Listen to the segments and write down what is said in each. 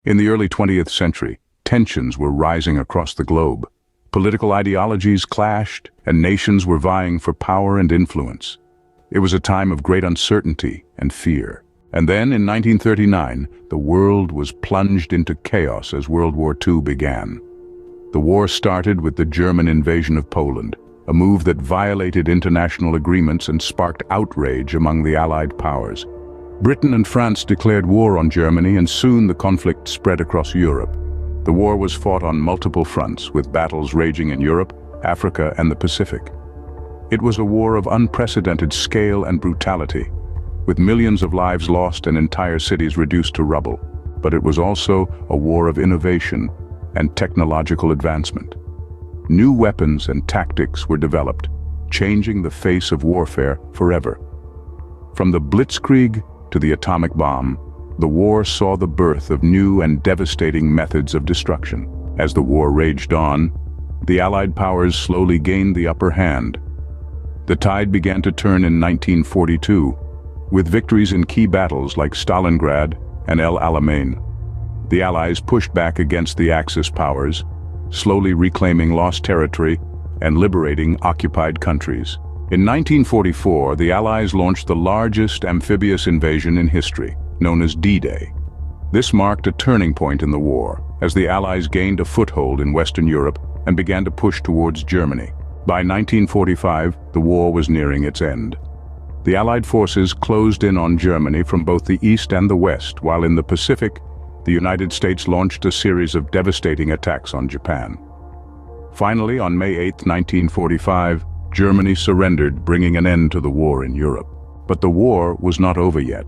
In the early 20th century, tensions were rising across the globe. Political ideologies clashed, and nations were vying for power and influence. It was a time of great uncertainty and fear. And then, in 1939, the world was plunged into chaos as World War II began. The war started with the German invasion of Poland, a move that violated international agreements and sparked outrage among the Allied powers. Britain and France declared war on Germany, and soon the conflict spread across Europe. The war was fought on multiple fronts, with battles raging in Europe, Africa, and the Pacific. It was a war of unprecedented scale and brutality, with millions of lives lost and entire cities reduced to rubble. But it was also a war of innovation and technological advancement. New weapons and tactics were developed, changing the face of warfare forever. From the Blitzkrieg to the atomic bomb, the war saw the birth of new and devastating methods of destruction. As the war raged on, the Allied powers slowly gained the upper hand. The tide began to turn in 1942, with victories in key battles like Stalingrad and El Alamein. The Allies pushed back against the Axis powers, slowly reclaiming lost territory and liberating occupied countries. In 1944, the Allies launched the largest amphibious invasion in history, known as D-Day. This marked a turning point in the war, as the Allies gained a foothold in Western Europe and began to push towards Germany. By 1945, the war was nearing its end. The Allied forces closed in on Germany from both the east and the west, while in the Pacific, the United States launched a series of devastating attacks on Japan. Finally, on May 8, 1945, Germany surrendered, bringing an end to the war in Europe. But the war was not over yet.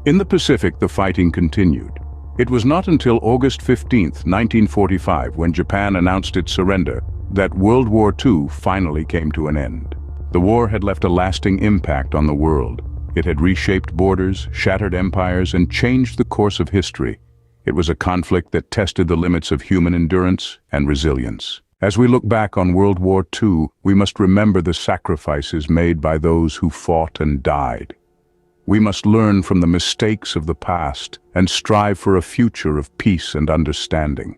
In the Pacific, the fighting continued. It was not until August 15, 1945, when Japan announced its surrender, that World War II finally came to an end. The war had left a lasting impact on the world. It had reshaped borders, shattered empires, and changed the course of history. It was a conflict that tested the limits of human endurance and resilience. As we look back on World War II, we must remember the sacrifices made by those who fought and died. We must learn from the mistakes of the past and strive for a future of peace and understanding.